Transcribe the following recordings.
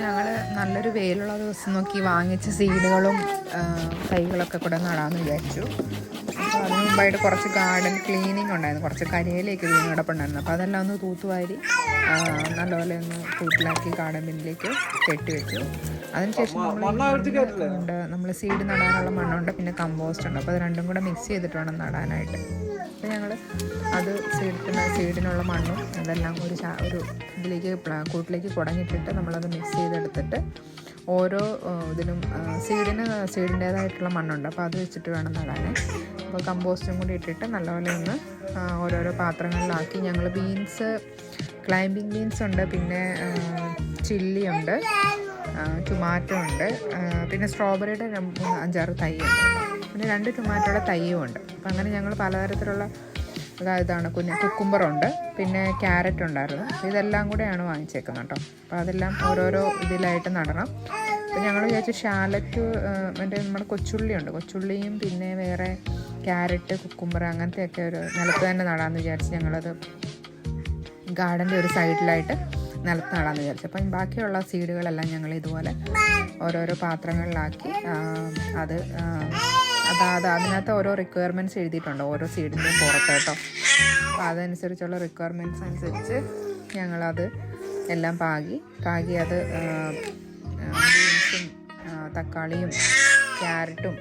ഞങ്ങൾ നല്ലൊരു വെയിലുള്ള ദിവസം നോക്കി വാങ്ങിച്ച സീഡുകളും തൈകളൊക്കെ കൂടെ നടാമെന്ന് വിചാരിച്ചു. അപ്പോൾ അതിന് മുമ്പായിട്ട് കുറച്ച് ഗാർഡൻ ക്ലീനിങ് ഉണ്ടായിരുന്നു, കുറച്ച് കരിയിലേക്ക് വീണ് കിടപ്പുണ്ടായിരുന്നു. അപ്പോൾ അതെല്ലാം ഒന്ന് തൂത്തുവാരി നല്ലപോലെ ഒന്ന് കൂട്ടിലാക്കി ഗാർഡൻ ബിന്നിലേക്ക് കെട്ടിവെച്ചു. അതിനുശേഷം നമ്മൾ സീഡ് നടാനുള്ള മണ്ണുണ്ട്, പിന്നെ കമ്പോസ്റ്റ് ഉണ്ട്. അപ്പോൾ അത് രണ്ടും കൂടെ മിക്സ് ചെയ്തിട്ട് വേണം നടാനായിട്ട്. അപ്പോൾ ഞങ്ങൾ അത് സീഡിനുള്ള മണ്ണും അതെല്ലാം ഒരു ഇതിലേക്ക് കൂട്ടിലേക്ക് കുടഞ്ഞിട്ടിട്ട് നമ്മളത് മിക്സ് ചെയ്തെടുത്തിട്ട് ഓരോ ഇതിലും സീഡിൻ്റേതായിട്ടുള്ള മണ്ണുണ്ട്, അപ്പോൾ അത് വെച്ചിട്ട് വേണം നടാൻ. അപ്പോൾ കമ്പോസ്റ്റും കൂടി ഇട്ടിട്ട് നല്ലപോലെ ഒന്ന് ഓരോരോ പാത്രങ്ങളിലാക്കി. ഞങ്ങൾ ബീൻസ്, ക്ലൈംബിംഗ് ബീൻസ് ഉണ്ട്, പിന്നെ ചില്ലി ഉണ്ട്, ടൊമാറ്റോ ഉണ്ട്, പിന്നെ സ്ട്രോബെറിയുടെ 5-6 തൈയുണ്ട്, പിന്നെ 2 ടൊമാറ്റോയുടെ തൈയും ഉണ്ട്. അപ്പം അങ്ങനെ ഞങ്ങൾ പലതരത്തിലുള്ള ഇതാണ് കുക്കുംബറുണ്ട്, പിന്നെ ക്യാരറ്റ് ഉണ്ടായിരുന്നു. ഇതെല്ലാം കൂടെയാണ് വാങ്ങിച്ചേക്കുന്നത് കേട്ടോ. അപ്പോൾ അതെല്ലാം ഓരോരോ ഇതിലായിട്ട് നടണം. അപ്പോൾ ഞങ്ങൾ വിചാരിച്ചു ഷാലറ്റ് നമ്മുടെ കൊച്ചുള്ളിയും പിന്നെ വേറെ ക്യാരറ്റ്, കുക്കുംബർ അങ്ങനത്തെയൊക്കെ ഒരു നിലത്ത് തന്നെ നടാമെന്ന് വിചാരിച്ച് ഞങ്ങളത് ഗാർഡൻ്റെ ഒരു സൈഡിലായിട്ട് നിലത്ത് നടാമെന്ന് വിചാരിച്ചു. അപ്പം ബാക്കിയുള്ള സീഡുകളെല്ലാം ഞങ്ങൾ ഇതുപോലെ ഓരോരോ പാത്രങ്ങളിലാക്കി അതിനകത്ത് ഓരോ റിക്വയർമെൻറ്റ്സ് എഴുതിയിട്ടുണ്ട് ഓരോ സീഡിൻ്റെയും പുറത്ത് കേട്ടോ. അപ്പോൾ അതനുസരിച്ചുള്ള റിക്വയർമെൻറ്റ്സ് അനുസരിച്ച് ഞങ്ങളത് എല്ലാം പാകി അത് ബീൻസും തക്കാളിയും ക്യാരറ്റും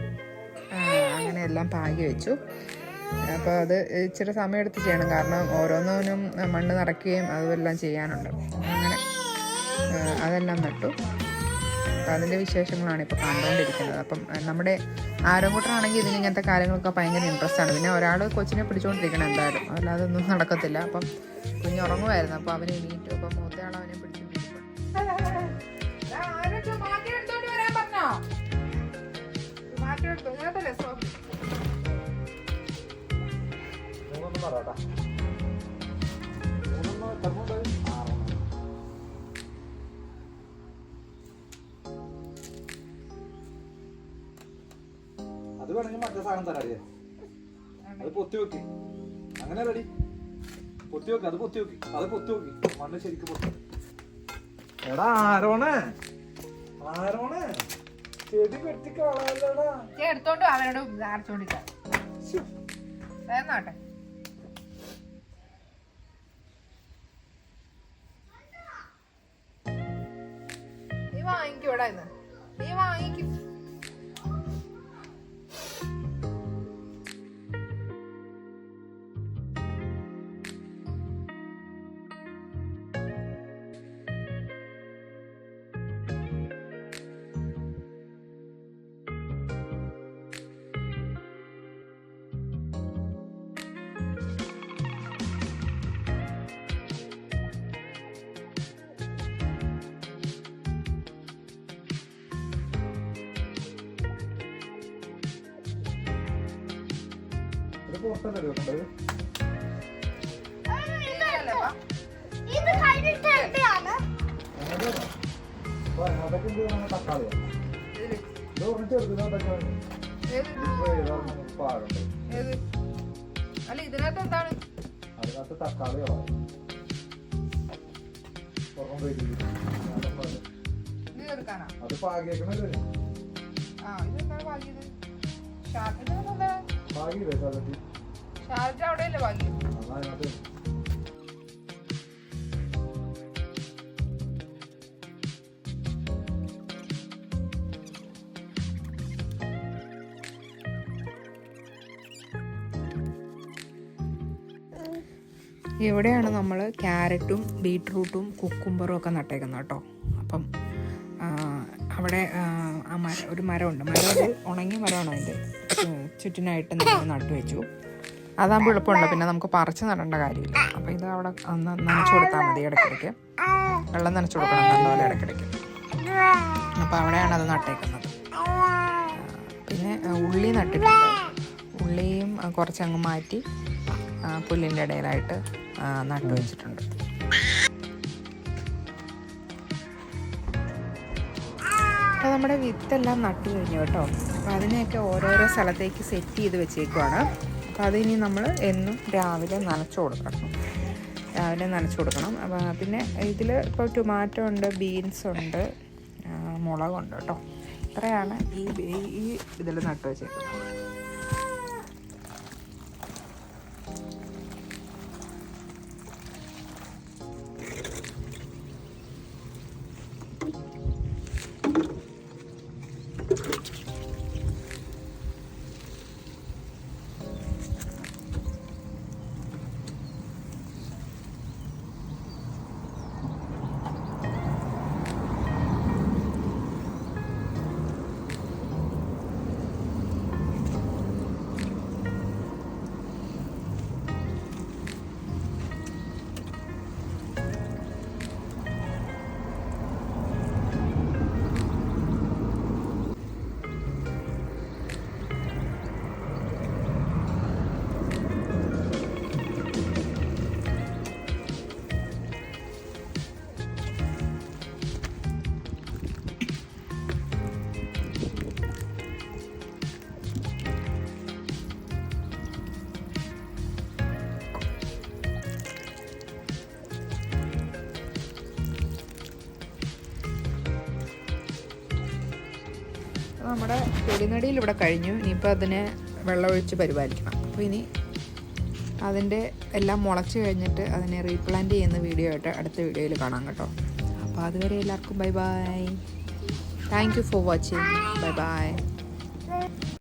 അങ്ങനെ എല്ലാം പാകി വെച്ചു. അപ്പോൾ അത് ഇച്ചിരി സമയം എടുത്ത് ചെയ്യണം, കാരണം ഓരോന്നിനും മണ്ണ് നിറയ്ക്കുകയും അതെല്ലാം ചെയ്യാനുണ്ട്. അങ്ങനെ അതെല്ലാം നട്ടു. അപ്പോൾ അതിൻ്റെ വിശേഷങ്ങളാണ് ഇപ്പോൾ കണ്ടുകൊണ്ടിരിക്കുന്നത്. അപ്പം നമ്മുടെ ആരോഗ്യമാണെങ്കിൽ ഇതിന് ഇങ്ങനത്തെ കാര്യങ്ങളൊക്കെ ഭയങ്കര ഇൻട്രസ്റ്റ് ആണ്. പിന്നെ ഒരാൾ കൊച്ചിനെ പിടിച്ചുകൊണ്ടിരിക്കണം എന്തായാലും, അല്ലാതെ ഒന്നും നടക്കത്തില്ല. അപ്പം കുഞ്ഞ് ഉറങ്ങുമായിരുന്നു, അപ്പോൾ അവനെ എണീറ്റു. അപ്പം മൂത്തയാൾ അവനെ പിടിച്ചുകൊണ്ടിരിക്കും. അത് വേണമെങ്കിൽ മറ്റേ സാധനം തരാടിയ അത് പൊത്തി വെക്കി. അങ്ങനെ റെഡി പൊത്തി വെക്കി, അത് പൊത്തി വെക്കി മണ്ണ് ശരിക്കും പൊത്തി. എടാ ആരോണേ ചെടി വെട്ടിക്കാളാ എടുത്തോണ്ട് അവനോട് അടച്ചോണ്ടിരിക്കാം. വേറെന്നാട്ടെ നീ വാങ്ങിക്കൂടാ, ഇന്ന് നീ വാങ്ങിക്കും. അല്ല ഇതിനകത്ത് എന്താണ്? അതിനകത്ത് തക്കാളിയോ അത് പാകിയേക്കണല്ലേ. ഇതെന്താണ് പാകിയത്? പാകിയില്ലേ സാധനത്തിൽ? ഷാർജ അവിടെയല്ലേ പാകിയത്? അതിനകത്ത് ഇവിടെയാണ് നമ്മൾ ക്യാരറ്റും ബീട്രൂട്ടും കുക്കുംബറും ഒക്കെ നട്ടേക്കുന്നത് കേട്ടോ. അപ്പം അവിടെ ഒരു മരമുണ്ട്, മരം ഉണങ്ങിയ മരമാണ്, അതിൻ്റെ ചുറ്റിനായിട്ട് നമ്മൾ നട്ടു വെച്ചു. അതാകുമ്പോൾ എളുപ്പമുണ്ട്, പിന്നെ നമുക്ക് പറിച്ച് നടേണ്ട കാര്യമില്ല. അപ്പോൾ ഇത് അവിടെ നനച്ചു കൊടുത്താൽ മതി, ഇടയ്ക്കിടയ്ക്ക് വെള്ളം നനച്ചു കൊടുക്കണം നല്ലപോലെ ഇടയ്ക്കിടയ്ക്ക്. അപ്പോൾ അവിടെയാണ് അത് നട്ടേക്കുന്നത്. പിന്നെ ഉള്ളി നട്ടിട്ടുണ്ട്, ഉള്ളിയും കുറച്ചങ്ങ് മാറ്റി പുല്ലിൻ്റെ ഇടയിലായിട്ട് നട്ടു വെച്ചിട്ടുണ്ട്. അപ്പോൾ നമ്മുടെ വിത്തെല്ലാം നട്ടു കഴിഞ്ഞു കേട്ടോ. അപ്പോൾ അതിനെയൊക്കെ ഓരോരോ സ്ഥലത്തേക്ക് സെറ്റ് ചെയ്ത് വെച്ചേക്കുവാണ്. അപ്പോൾ അതിനി നമ്മൾ എന്നും രാവിലെ നനച്ചു കൊടുക്കണം. അപ്പോൾ പിന്നെ ഇതിൽ ഇപ്പോൾ ടൊമാറ്റോ ഉണ്ട്, ബീൻസ് ഉണ്ട്, മുളകുണ്ട് കേട്ടോ. ഇത്രയാണ് ഈ ഇതിൽ നട്ട് വെച്ചേക്കുന്നത്. നമ്മുടെ ചെടിനടിയിൽ ഇവിടെ കഴിഞ്ഞു. ഇനിയിപ്പോൾ അതിനെ വെള്ളമൊഴിച്ച് പരിപാലിക്കണം. അപ്പോൾ ഇനി അതിൻ്റെ എല്ലാം മുളച്ച് കഴിഞ്ഞിട്ട് അതിനെ റീപ്ലാന്റ് ചെയ്യുന്ന വീഡിയോ ആയിട്ട് അടുത്ത വീഡിയോയിൽ കാണാം കേട്ടോ. അപ്പോൾ അതുവരെ എല്ലാവർക്കും bye bye. Thank you for watching. Bye bye.